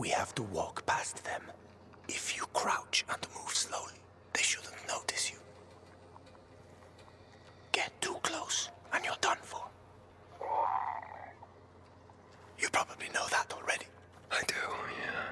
We have to walk past them. If you crouch and move slowly, they shouldn't notice you. Get too close, and you're done for. You probably know that already. I do, yeah.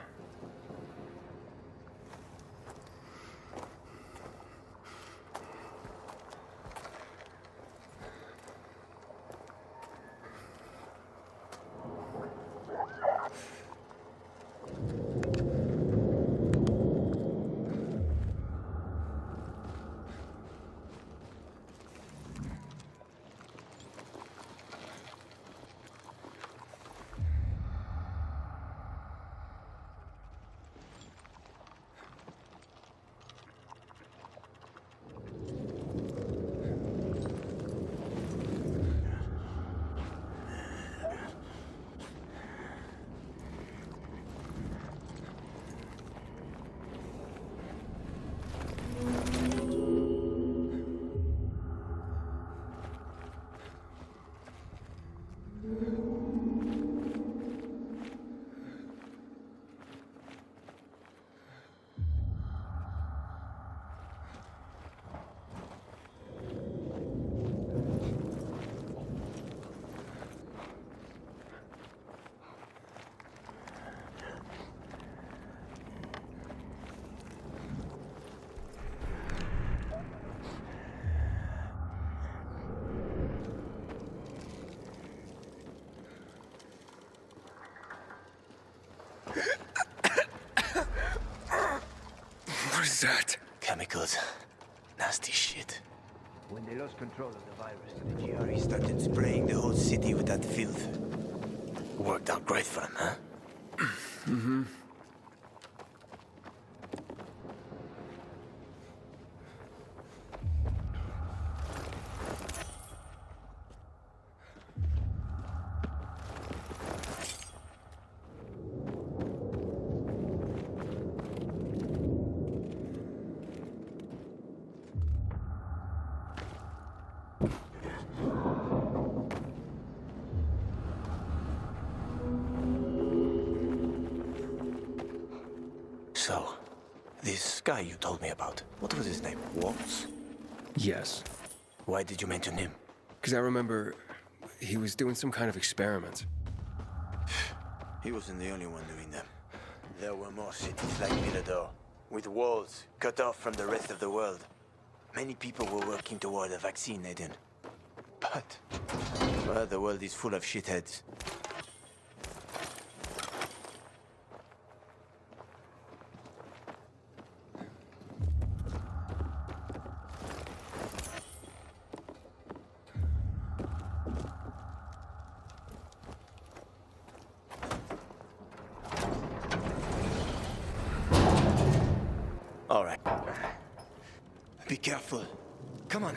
What is that? Chemicals. Nasty shit. When they lost control of the virus, the GRE started spraying the whole city with that filth. Worked out great for them, huh? Mm-hmm. So, this guy you told me about, what was his name? Waltz? Yes. Why did you mention him? Because I remember he was doing some kind of experiment. He wasn't the only one doing them. There were more cities like Mirador, with walls cut off from the rest of the world. Many people were working toward a vaccine, Aiden. But, well, the world is full of shitheads. All right. Be careful. Come on.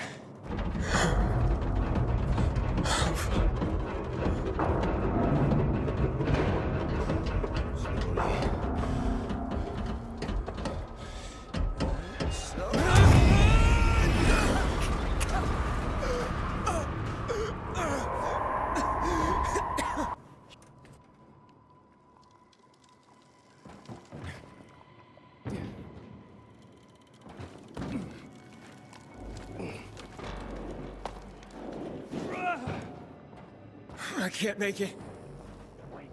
I can't make it. Wait,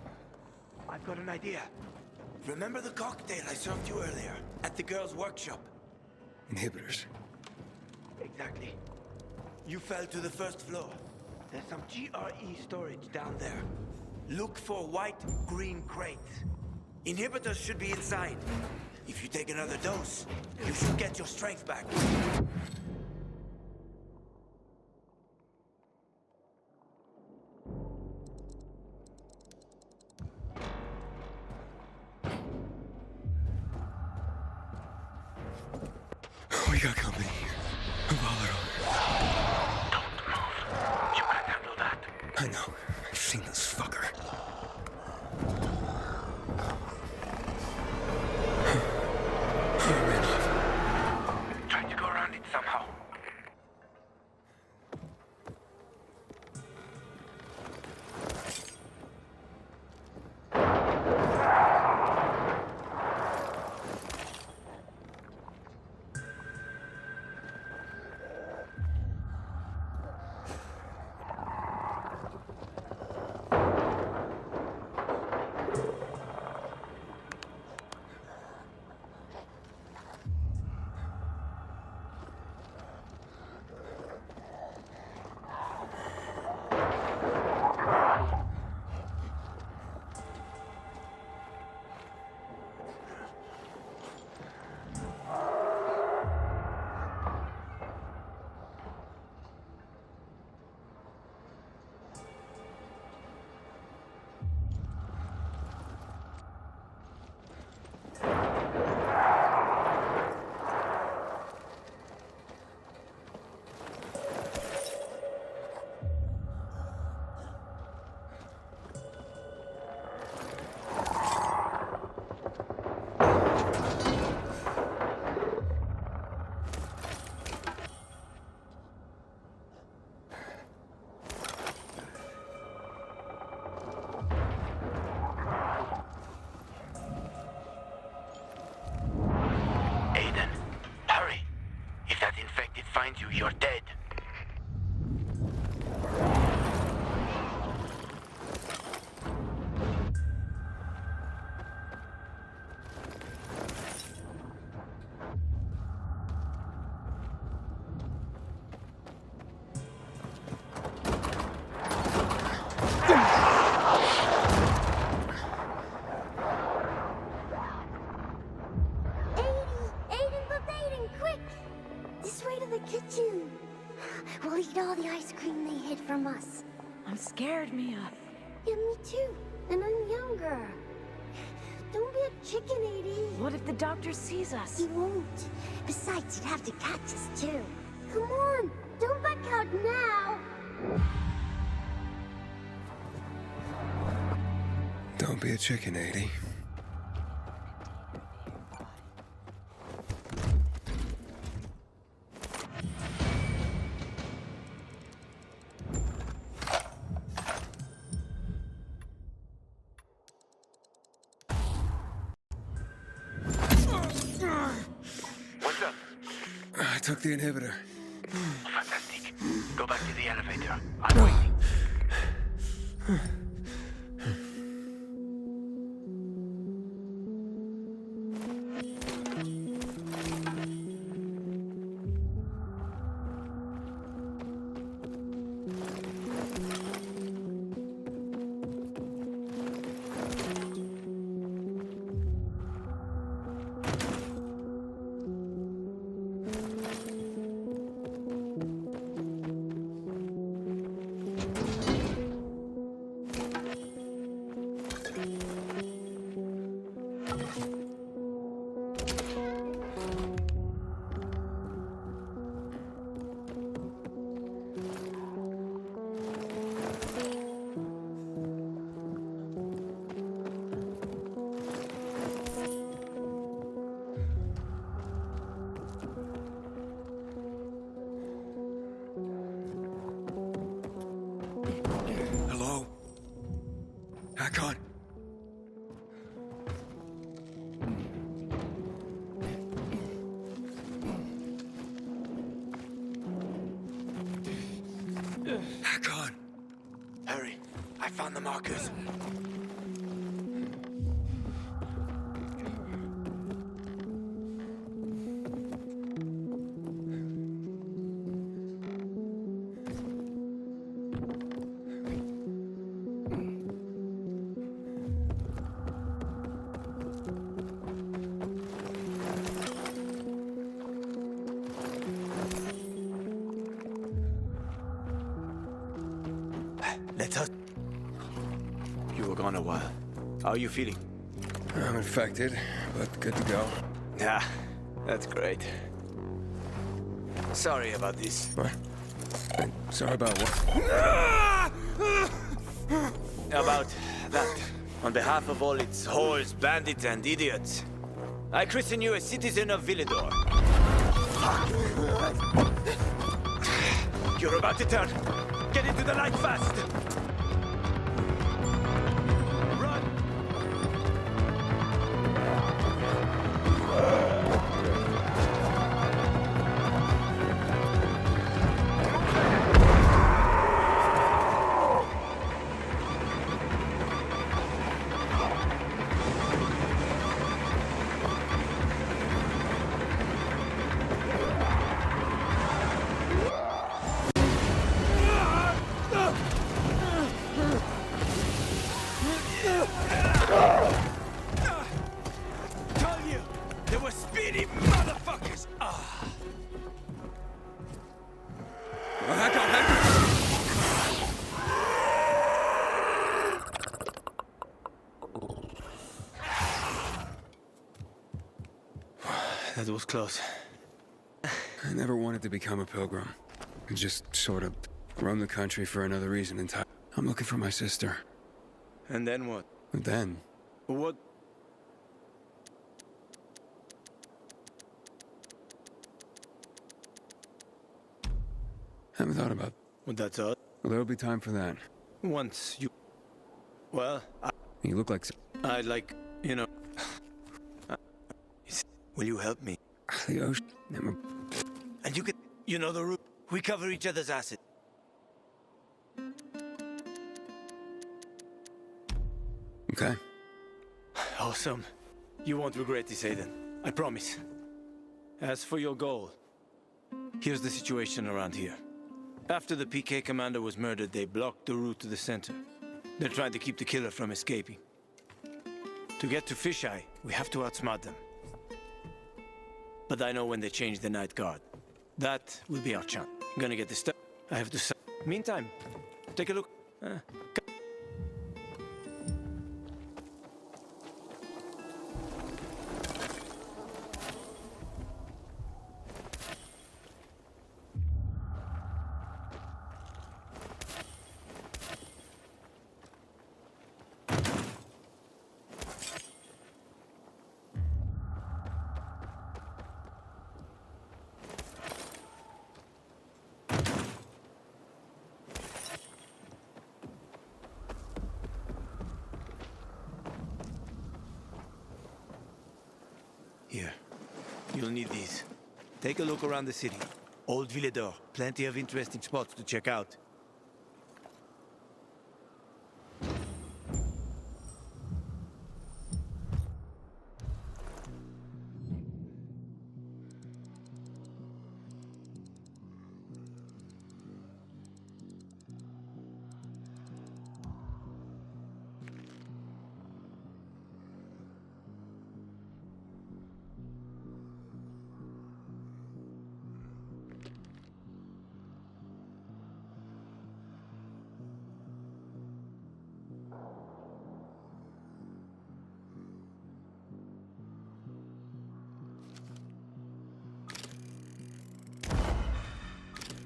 I've got an idea. Remember the cocktail I served you earlier at the girls' workshop? Inhibitors. Exactly. You fell to the first floor. There's some GRE storage down there. Look for white, green crates. Inhibitors should be inside. If you take another dose, you should get your strength back. We got company. Apollo. Don't move. You can handle that. I know. I've seen this fucker. He ran off. Try to go around it somehow. find you, you're dead. Kitchen. We'll eat all the ice cream they hid from us. I'm scared, Mia. Yeah, me too. And I'm younger. Don't be a chicken, Edie. What if the doctor sees us? He won't. Besides, he'd have to catch us too. Come on, don't back out now. Don't be a chicken, 80. What's up? I took the inhibitor. Fantastic. Go back to the elevator. I'm waiting. Hello? Hakon? Hakon! Hurry. I found the markers. Let us. You were gone a while. How are you feeling? I'm infected, but good to go. Yeah, that's great. Sorry about this. What? Sorry about what? About that. On behalf of all its whores, bandits, and idiots, I christen you a citizen of Villador. You're about to turn. Get into the light fast! Run! Told you! They were speedy motherfuckers! Ah. That was close. I never wanted to become a pilgrim. Just sort of roam the country for another reason entirely. I'm looking for my sister. And then what? And then, What? haven't thought about. Well, that's all. Well, there'll be time for that. Once you... Well, You look like I'd like, you know... Will you help me? the ocean. Never. And you You know the route. We cover each other's asses. Okay. Awesome. You won't regret this, Aiden. I promise. As for your goal, here's the situation around here. After the PK commander was murdered, they blocked the route to the center. They're trying to keep the killer from escaping. To get to Fisheye, we have to outsmart them. But I know when they change the night guard. That will be our chance. I'm gonna get this stuff. I have to. Meantime, take a look. Here. You'll need these. Take a look around the city. Old Villedor. Plenty of interesting spots to check out.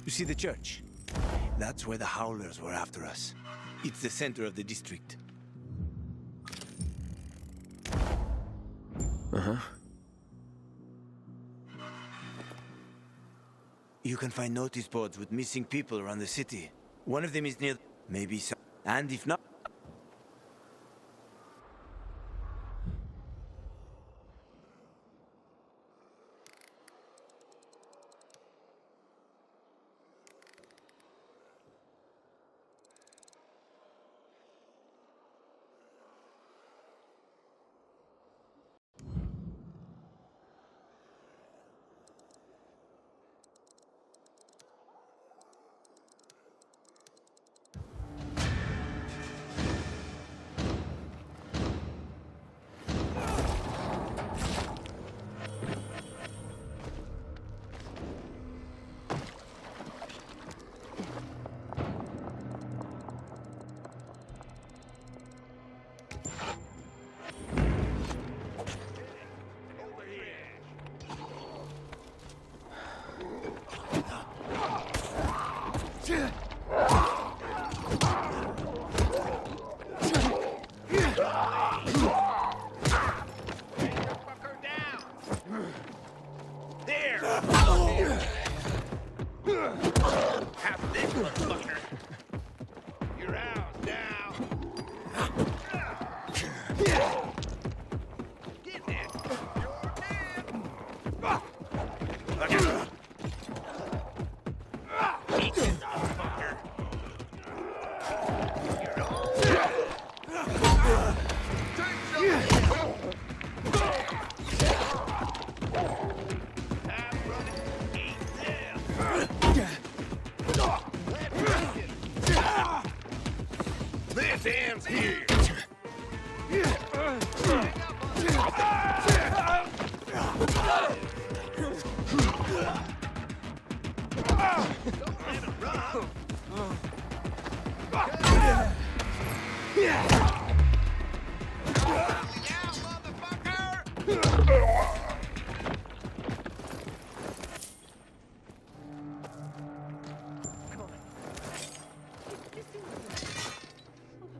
You see the church? That's where the Howlers were after us. It's the center of the district. Uh-huh. You can find notice boards with missing people around the city. One of them is near... maybe some... And if not...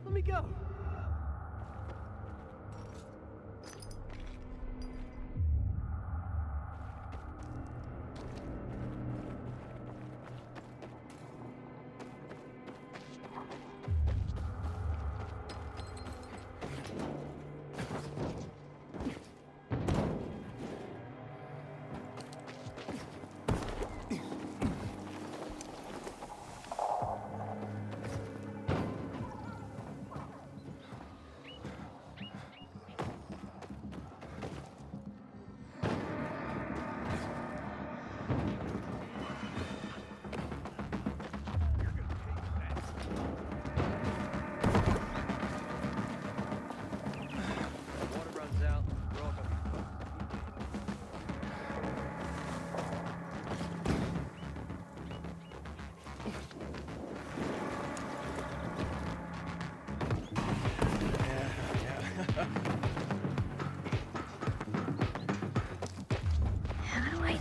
Let me go.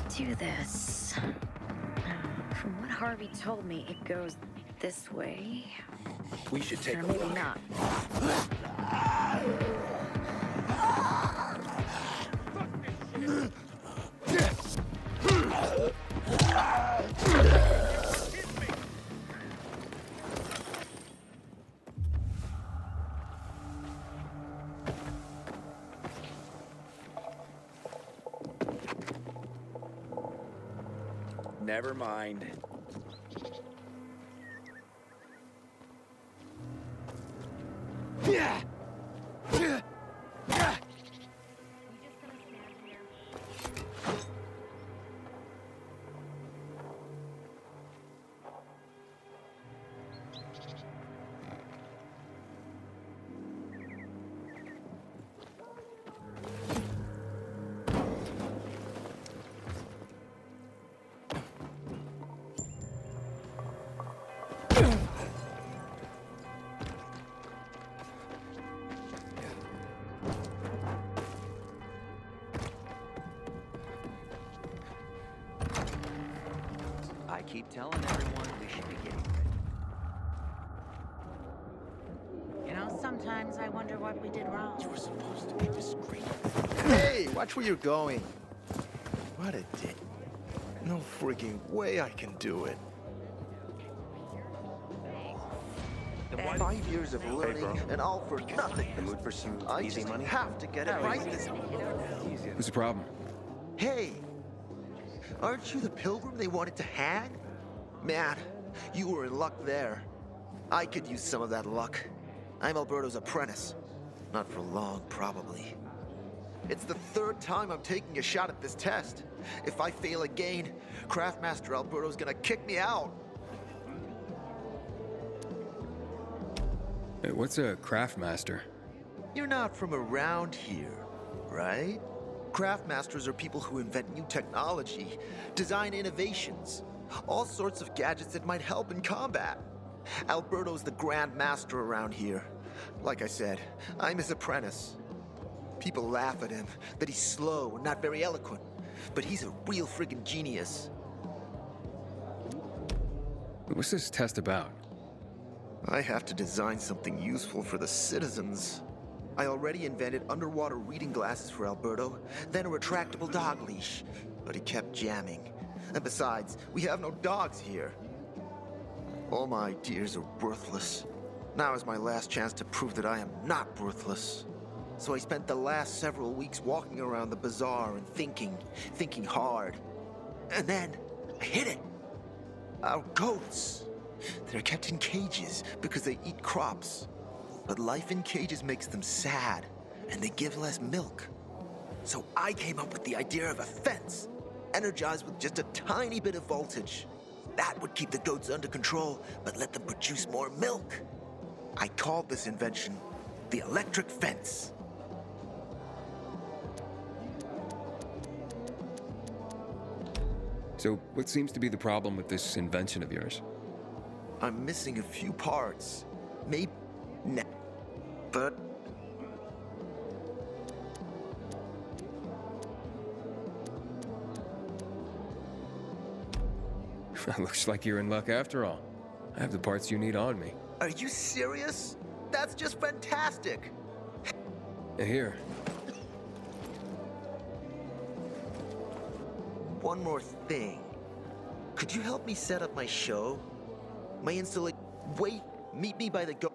do this. From what Harvey told me, it goes this way. We should take Or a maybe look. not. Never mind. Yeah. I keep telling everyone we should be getting ready. You know, sometimes I wonder what we did wrong. You were supposed to be discreet. Hey, watch where you're going. What a dick. No freaking way I can do it. 5 years of learning and all for nothing. The mood for some I easy just money? have to get it right. What's the problem? Hey, aren't you the pilgrim they wanted to hang? Man, you were in luck there. I could use some of that luck. I'm Alberto's apprentice. Not for long, probably. It's the third time I'm taking a shot at this test. If I fail again, Craftmaster Alberto's gonna kick me out. Hey, what's a craft master? You're not from around here, right? Craftmasters are people who invent new technology, design innovations, all sorts of gadgets that might help in combat. Alberto's the Grand Master around here. Like I said, I'm his apprentice. People laugh at him, that he's slow and not very eloquent, but he's a real friggin' genius. What's this test about? I have to design something useful for the citizens. I already invented underwater reading glasses for Alberto, then a retractable dog leash, but he kept jamming. And besides, we have no dogs here. All my ideas are worthless. Now is my last chance to prove that I am not worthless. So I spent the last several weeks walking around the bazaar and thinking hard. And then, I hit it. Our goats. They're kept in cages because they eat crops. But life in cages makes them sad, and they give less milk. So I came up with the idea of a fence, energized with just a tiny bit of voltage. That would keep the goats under control, but let them produce more milk. I called this invention the electric fence. So, what seems to be the problem with this invention of yours? I'm missing a few parts. Maybe... But... Looks like you're in luck after all. I have the parts you need on me. Are you serious? That's just fantastic! Here. One more thing. Could you help me set up my show? My installation... Wait, meet me by the go...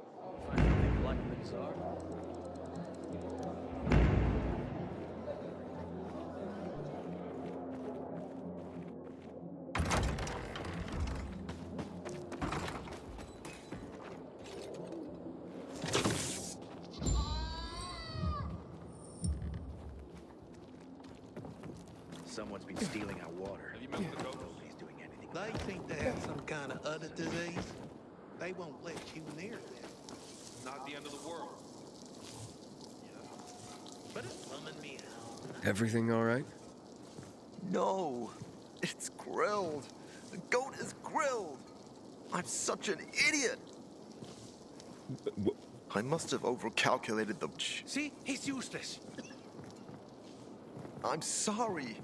Someone's been stealing our water. Nobody's doing anything. They think they have some kind of other disease. They won't let you near them. Not the end of the world. But it's bumming me out. Everything all right? No, it's grilled. The goat is grilled. I'm such an idiot. I must have overcalculated the... See? He's useless. I'm sorry.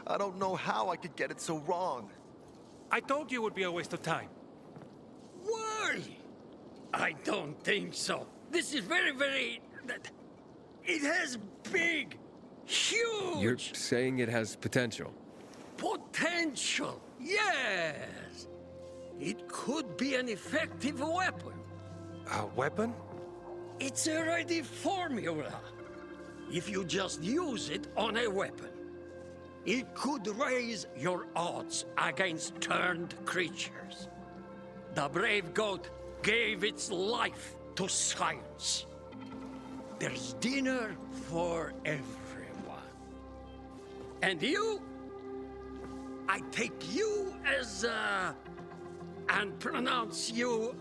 I don't know how I could get it so wrong. I told you it would be a waste of time. Why? I don't think so. This is very... It has big, huge... You're saying it has potential? Potential, yes. It could be an effective weapon. A weapon? It's a ready formula. If you just use it on a weapon, it could raise your odds against turned creatures. The brave goat gave its life to science. There's dinner for everyone. And you? I take you as, and pronounce you,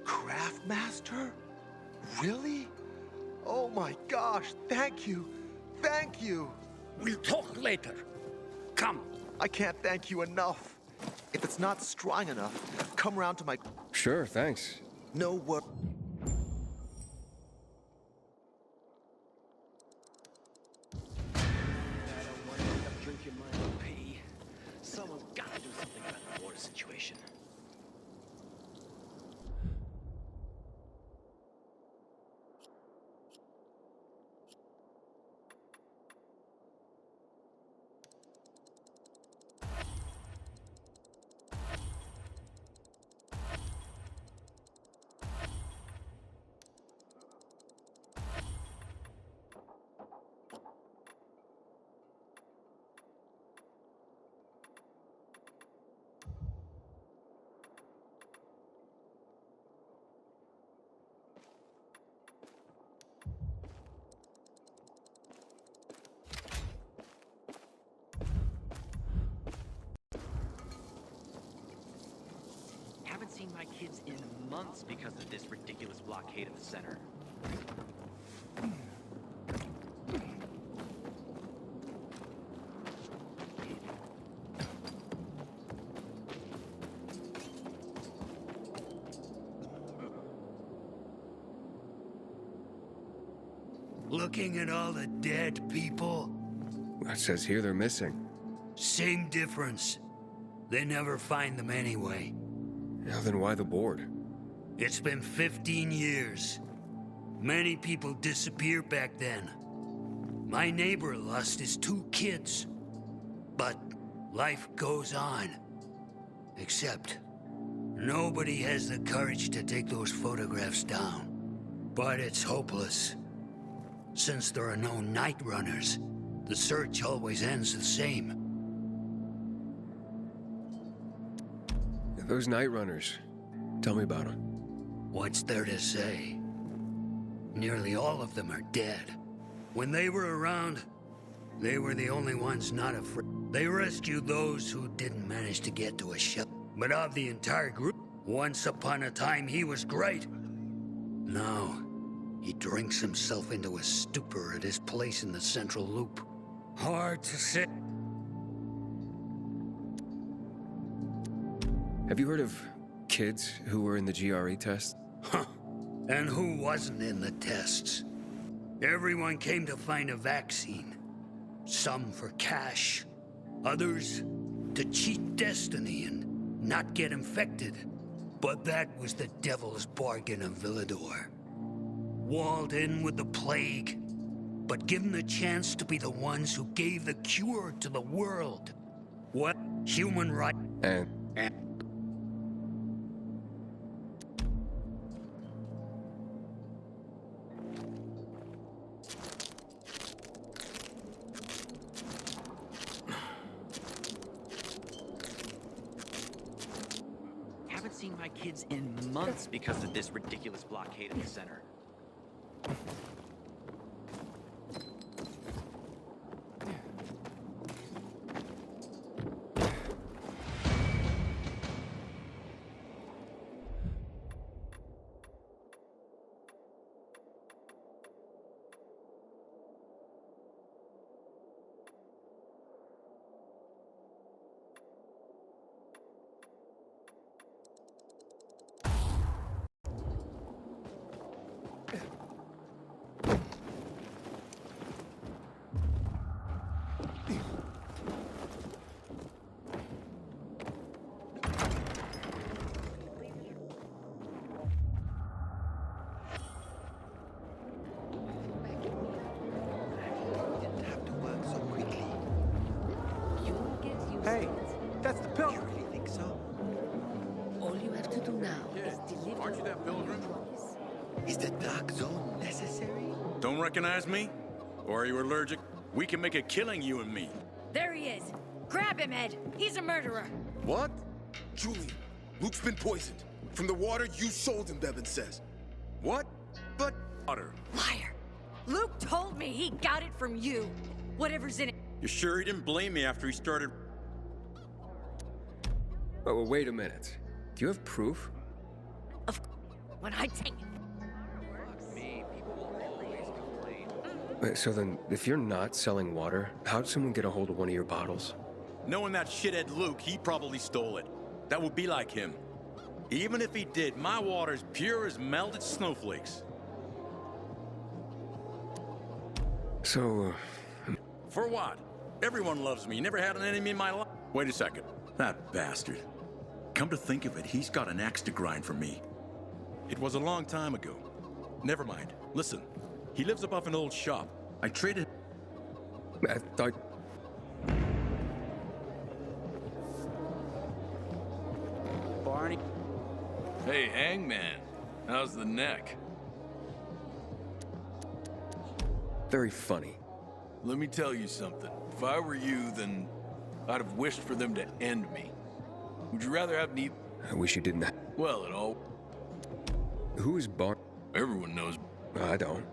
Craftmaster? Really? Oh my gosh, thank you. Thank you. We'll talk later. Come. I can't thank you enough. If it's not strong enough, come round to my... Sure, thanks. No work. I don't want to end up drinking my own pee. Someone's got to do something about the water situation. Haven't seen my kids in months because of this ridiculous blockade of the center. Looking at all the dead people, It says here they're missing. same difference. They never find them anyway. Now then why the board? It's been 15 years. Many people disappeared back then. My neighbor lost his 2 kids. But life goes on. Except, nobody has the courage to take those photographs down. But it's hopeless. Since there are no night runners, the search always ends the same. Those night runners. Tell me about them. What's there to say? Nearly all of them are dead. When they were around, they were the only ones not afraid. They rescued those who didn't manage to get to a shelter. But of the entire group, once upon a time he was great. Now, he drinks himself into a stupor at his place in the central loop. Hard to say. Have you heard of kids who were in the GRE test? Huh. And who wasn't in the tests? Everyone came to find a vaccine. Some for cash, others to cheat destiny and not get infected. But that was the devil's bargain of Villador. Walled in with the plague, but given the chance to be the ones who gave the cure to the world. What human right? And Haven't seen my kids in months because of this ridiculous blockade of the center. Aren't you that pilgrim? Is the dark zone necessary? Don't recognize me? Or are you allergic? We can make a killing, you and me. There he is. Grab him, Ed. He's a murderer. What? Julian, Luke's been poisoned. From the water you sold him, Bevan says. What? But water. Liar. Luke told me he got it from you. Whatever's in it. You sure he didn't blame me after he started? Oh, well, wait a minute. Do you have proof? When I take it. Wait, so then, if you're not selling water, how'd someone get a hold of one of your bottles? Knowing that shithead Luke, he probably stole it. That would be like him. Even if he did, my water's pure as melted snowflakes. So, For what? Everyone loves me. Never had an enemy in my life. Wait a second. That bastard. Come to think of it, he's got an axe to grind for me. It was a long time ago. Never mind. Listen, he lives above an old shop. I traded... I thought... Barney? Hey, Hangman. How's the neck? Very funny. Let me tell you something. If I were you, then I'd have wished for them to end me. Would you rather have need? I wish you didn't. Well, it all... Who is Bar... Everyone knows. I don't.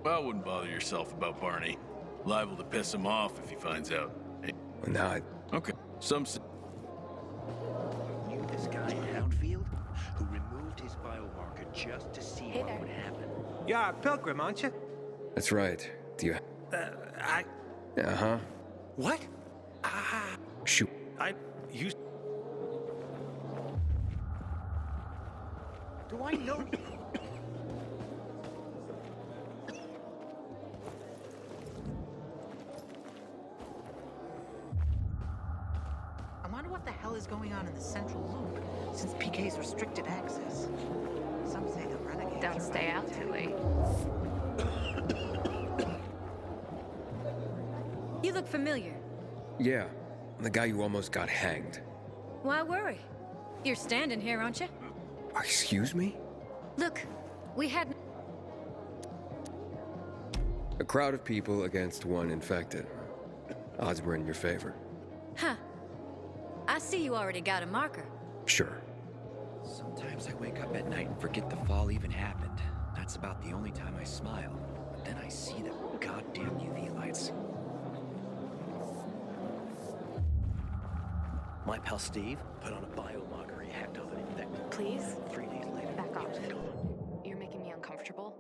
I wouldn't bother yourself about Barney. Liable to piss him off if he finds out. Hey. Well, now I... Okay. Some... Knew this guy in Outfield who removed his biomarker just to see what would happen. You're a pilgrim, aren't you? That's right. Do you... I... Uh-huh. What? Shoot. You... Do I know you? I wonder what the hell is going on in the central loop, since PK's restricted access. Some say the renegades... Don't stay out too late. You look familiar. Yeah. The guy who almost got hanged. Why worry? You're standing here, aren't you? Excuse me? Look, we had... A crowd of people against one infected. Odds were in your favor. Huh. I see you already got a marker. Sure. Sometimes I wake up at night and forget the fall even happened. That's about the only time I smile. But then I see the goddamn UV lights. My pal Steve put on a biomarker he hacked off an infected. Please? 3 days later, Back off. it was gone. You're making me uncomfortable.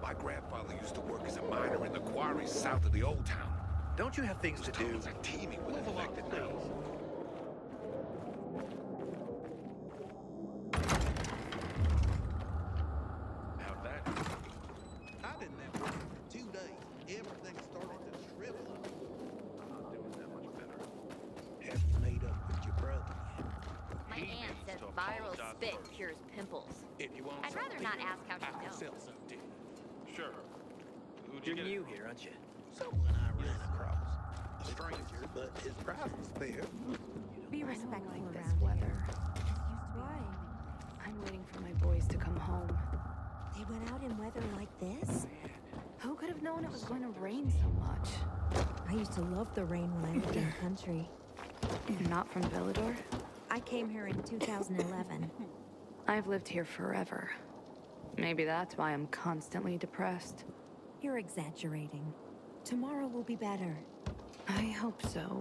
My grandfather used to work as a miner in the quarries south of the old town. Don't you have things to do? Towns are teeming with infected now. How'd that? I didn't have work for 2 days. Everything started to shrivel up. I'm not doing that much better. Haven't made up with your brother yet. My aunt says viral spit cures pimples. If you want I'd rather not ask how I can she sell knows. some to you. Sure. Who'd You're you get new it from? here, aren't you? Someone I ran across. A stranger, but his price was fair. Be respectful of this weather. Why? I'm waiting for my boys to come home. They went out in weather like this? Who could have known it was going to rain so much? I used to love the rain when I lived in the country. You're not from Villador? I came here in 2011. I've lived here forever. Maybe that's why I'm constantly depressed. You're exaggerating. Tomorrow will be better. I hope so.